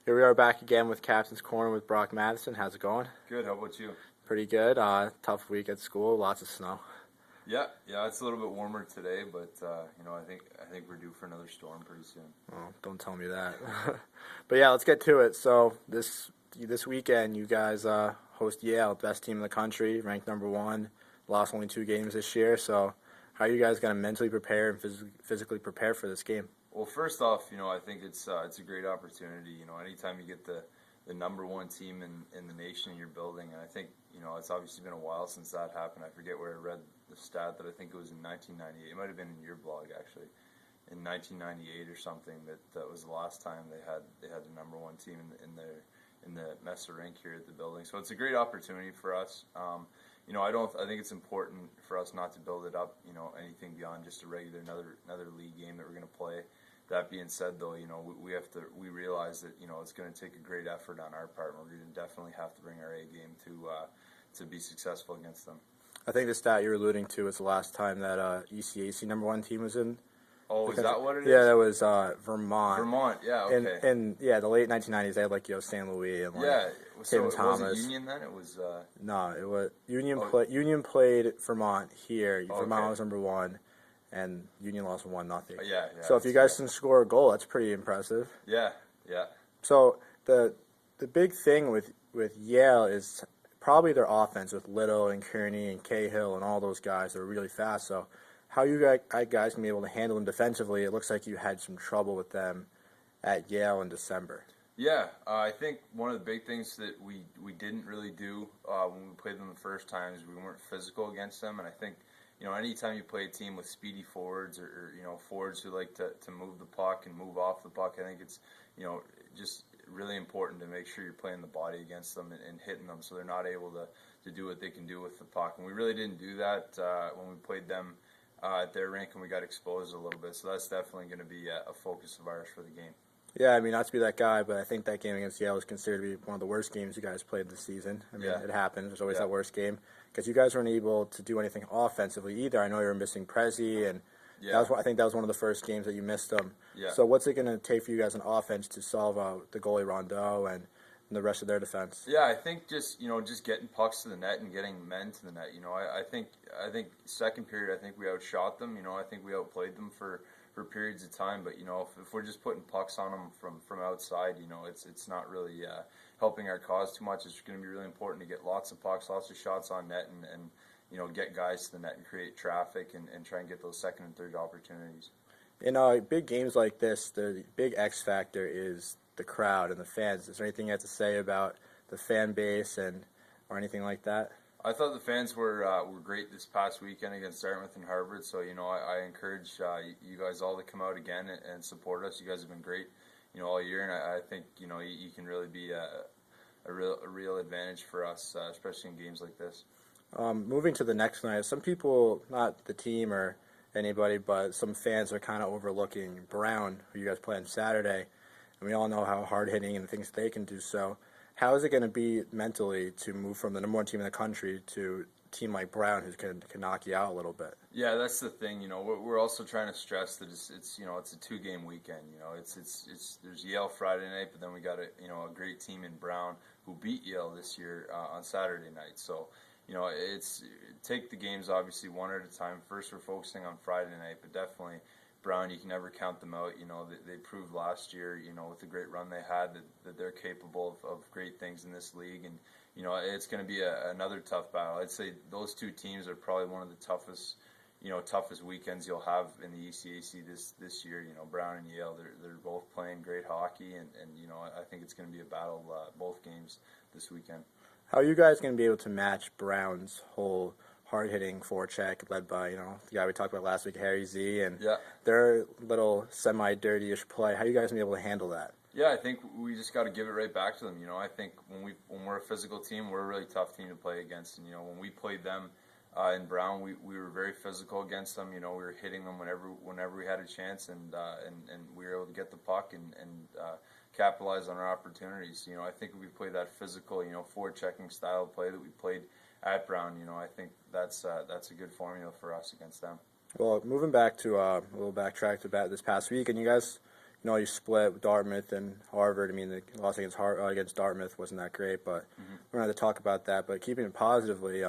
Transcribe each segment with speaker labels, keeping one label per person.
Speaker 1: Here we are back again with Captain's Corner with Brock Matheson. How's it going?
Speaker 2: Good. How about you?
Speaker 1: Pretty good. Tough week at school. Lots of snow.
Speaker 2: Yeah. It's a little bit warmer today, but I think we're due for another storm pretty soon.
Speaker 1: Oh, don't tell me that. But yeah, let's get to it. So this weekend, you guys host Yale, best team in the country, ranked #1. Lost only 2 games this year. So how are you guys going to mentally prepare and physically prepare for this game?
Speaker 2: Well, first off, I think it's a great opportunity. Anytime you get the #1 team in the nation in your building, and I think it's obviously been a while since that happened. I forget where I read the stat that I think it was in 1998. It might have been in your blog actually, in 1998 or something. That was the last time they had the #1 team in the Mesa rink here at the building. So it's a great opportunity for us. I think it's important for us not to build it up, anything beyond just a regular another league game that we're going to play. That being said, though, we realize that it's going to take a great effort on our part. We're going to definitely have to bring our A game to be successful against them.
Speaker 1: I think the stat you're alluding to is the last time that ECAC #1 team was in.
Speaker 2: Oh, is that what it is?
Speaker 1: Yeah, that was Vermont.
Speaker 2: Vermont, yeah, okay.
Speaker 1: And the late 1990s, they had St. Louis and
Speaker 2: so
Speaker 1: Tim Thomas.
Speaker 2: Was it Union then? It was.
Speaker 1: No, it was Union. Union played Vermont here.
Speaker 2: Okay.
Speaker 1: Vermont was #1, and Union lost 1-0.
Speaker 2: Yeah.
Speaker 1: So if you guys can score a goal, that's pretty impressive.
Speaker 2: Yeah.
Speaker 1: So the big thing with Yale is probably their offense with Little and Kearney and Cahill and all those guys that are really fast. So how you guys going to be able to handle them defensively? It looks like you had some trouble with them at Yale in December.
Speaker 2: Yeah, I think one of the big things that we didn't really do when we played them the first time is we weren't physical against them. And I think, anytime you play a team with speedy forwards or forwards who like to move the puck and move off the puck, I think it's, just really important to make sure you're playing the body against them and hitting them so they're not able to do what they can do with the puck. And we really didn't do that when we played them at their rink, and we got exposed a little bit. So that's definitely going to be a focus of ours for the game.
Speaker 1: Yeah, I mean, not to be that guy, but I think that game against Yale is considered to be one of the worst games you guys played this season. I mean, It happens. There's always that worst game. Because you guys weren't able to do anything offensively either. I know you were missing Prezi, and I think that was one of the first games that you missed them.
Speaker 2: Yeah.
Speaker 1: So what's it going to take for you guys on offense to solve the goalie Rondeau and the rest of their defense?
Speaker 2: Yeah, I think just getting pucks to the net and getting men to the net. I think second period, I think we outshot them. I think we outplayed them for periods of time. But if we're just putting pucks on them from outside, it's not really helping our cause too much. It's going to be really important to get lots of pucks, lots of shots on net, and get guys to the net and create traffic and try and get those second and third opportunities.
Speaker 1: In big games like this, the big X factor is the crowd and the fans. Is there anything you have to say about the fan base or anything like that?
Speaker 2: I thought the fans were great this past weekend against Dartmouth and Harvard. So I encourage you guys all to come out again and support us. You guys have been great, all year, and I think you can really be a real advantage for us, especially in games like this.
Speaker 1: Moving to the next night, some people, not the team or anybody, but some fans are kind of overlooking Brown, who you guys play on Saturday, and we all know how hard-hitting and things they can do. So how is it going to be mentally to move from the #1 team in the country to a team like Brown, who can knock you out a little bit?
Speaker 2: Yeah, that's the thing. We're also trying to stress that it's a 2-game weekend. There's Yale Friday night, but then we got a great team in Brown who beat Yale this year on Saturday night. So it's take the games obviously one at a time. First, we're focusing on Friday night, but definitely Brown, you can never count them out. They proved last year, with the great run they had, that they're capable of great things in this league. And, it's going to be another tough battle. I'd say those two teams are probably one of the toughest weekends you'll have in the ECAC this year. Brown and Yale, they're both playing great hockey, and I think it's going to be a battle both games this weekend.
Speaker 1: How are you guys going to be able to match Brown's whole hard-hitting forecheck led by, the guy we talked about last week, Harry Z, and their little semi-dirty-ish play? How are you guys going to be able to handle that?
Speaker 2: Yeah, I think we just got to give it right back to them. I think when we're a physical team, we're a really tough team to play against. And when we played them in Brown, we were very physical against them. We were hitting them whenever we had a chance, and we were able to get the puck and capitalize on our opportunities. I think if we play that physical, forechecking style of play that we played at Brown, I think that's a good formula for us against them.
Speaker 1: Well, moving back to a little backtrack to this past week, and you guys you know, you split with Dartmouth and Harvard. I mean, the loss against Dartmouth wasn't that great, but we're not going to talk about that. But keeping it positively,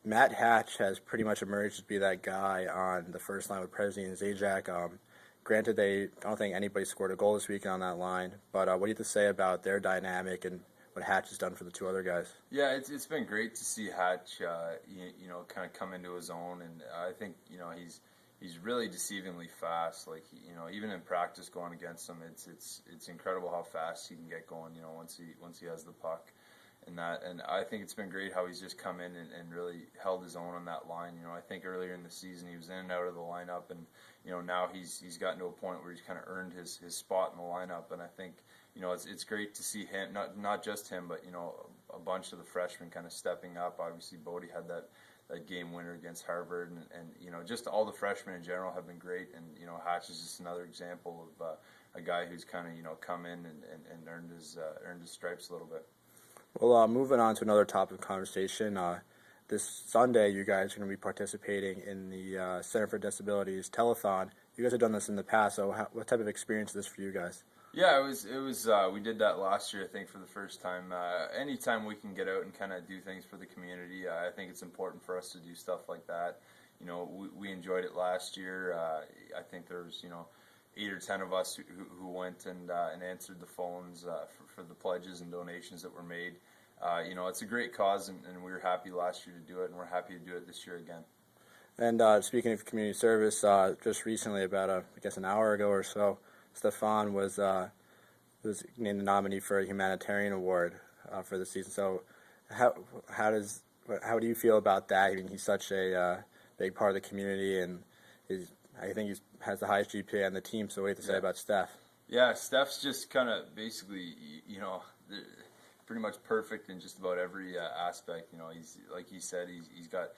Speaker 1: Matt Hatch has pretty much emerged to be that guy on the first line with Prezi and Zajac. Granted, I don't think anybody scored a goal this weekend on that line, but what do you have to say about their dynamic and what Hatch has done for the two other guys?
Speaker 2: Yeah, it's been great to see Hatch, kind of come into his own, and I think he's really deceivingly fast. Like even in practice going against him, it's incredible how fast he can get going. Once he has the puck. And I think it's been great how he's just come in and really held his own on that line. I think earlier in the season he was in and out of the lineup, and now he's gotten to a point where he's kind of earned his spot in the lineup. And I think it's great to see him, not just him, but a bunch of the freshmen kind of stepping up. Obviously, Bodie had that game winner against Harvard, and just all the freshmen in general have been great. And Hatch is just another example of a guy who's kind of come in and earned his stripes a little bit.
Speaker 1: Well, moving on to another topic of conversation. This Sunday, you guys are going to be participating in the Center for Disabilities telethon. You guys have done this in the past, so what type of experience is this for you guys?
Speaker 2: Yeah, it was. We did that last year, I think, for the first time. Anytime we can get out and kind of do things for the community, I think it's important for us to do stuff like that. We enjoyed it last year. I think there was 8 or 10 of us who went and answered the phones for the pledges and donations that were made. It's a great cause, and we were happy last year to do it, and we're happy to do it this year again.
Speaker 1: And speaking of community service, just recently, about an hour ago or so, Stefan was named the nominee for a humanitarian award for the season. So, how do you feel about that? I mean, he's such a big part of the community, and I think he has the highest GPA on the team. So, what do you have to say about Steph?
Speaker 2: Yeah, Steph's just kind of basically, pretty much perfect in just about every aspect. He's like he said, he's got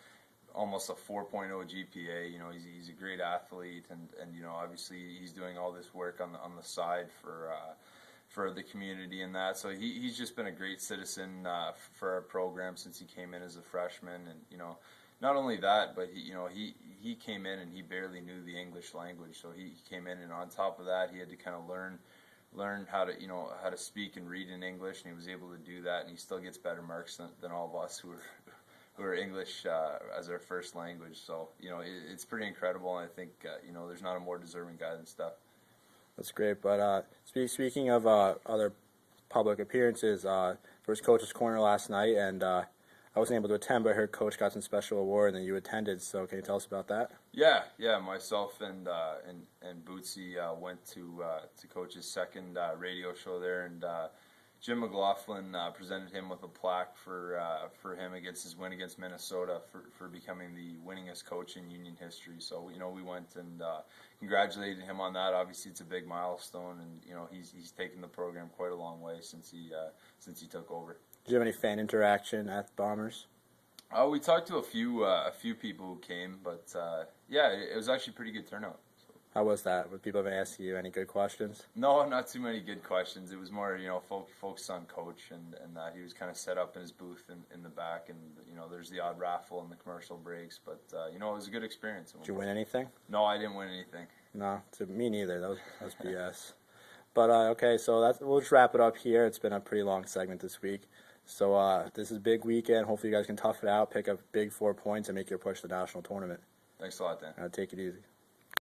Speaker 2: almost a 4.0 GPA. He's a great athlete, and obviously he's doing all this work on the side for the community and that. So he's just been a great citizen for our program since he came in as a freshman, and not only that, but he came in and he barely knew the English language. So he came in, and on top of that, he had to kind of learn how to speak and read in English, and he was able to do that, and he still gets better marks than all of us who are English as our first language. So it's pretty incredible, and I think there's not a more deserving guy than Steph.
Speaker 1: That's great. But speaking of other public appearances, there was Coach's Corner last night, and I wasn't able to attend, but I heard Coach got some special award, and then you attended. So can you tell us about that?
Speaker 2: Yeah. Myself and Bootsy went to Coach's second radio show there, and Jim McLaughlin presented him with a plaque for him against his win against Minnesota for becoming the winningest coach in Union history. So we went and congratulated him on that. Obviously, it's a big milestone, and he's taken the program quite a long way since he took over.
Speaker 1: Did you have any fan interaction at the Bombers?
Speaker 2: We talked to a few people who came, but it was actually a pretty good turnout. So.
Speaker 1: How was that? Would people have asked you any good questions?
Speaker 2: No, not too many good questions. It was more, focused on Coach, and he was kind of set up in his booth in the back, and there's the odd raffle and the commercial breaks, but it was a good experience.
Speaker 1: Did you win anything?
Speaker 2: No, I didn't win anything.
Speaker 1: No, me neither. That was BS. But okay, so we'll just wrap it up here. It's been a pretty long segment this week. So this is a big weekend. Hopefully you guys can tough it out, pick up big 4 points, and make your push to the national tournament.
Speaker 2: Thanks a lot, Dan.
Speaker 1: Take it easy.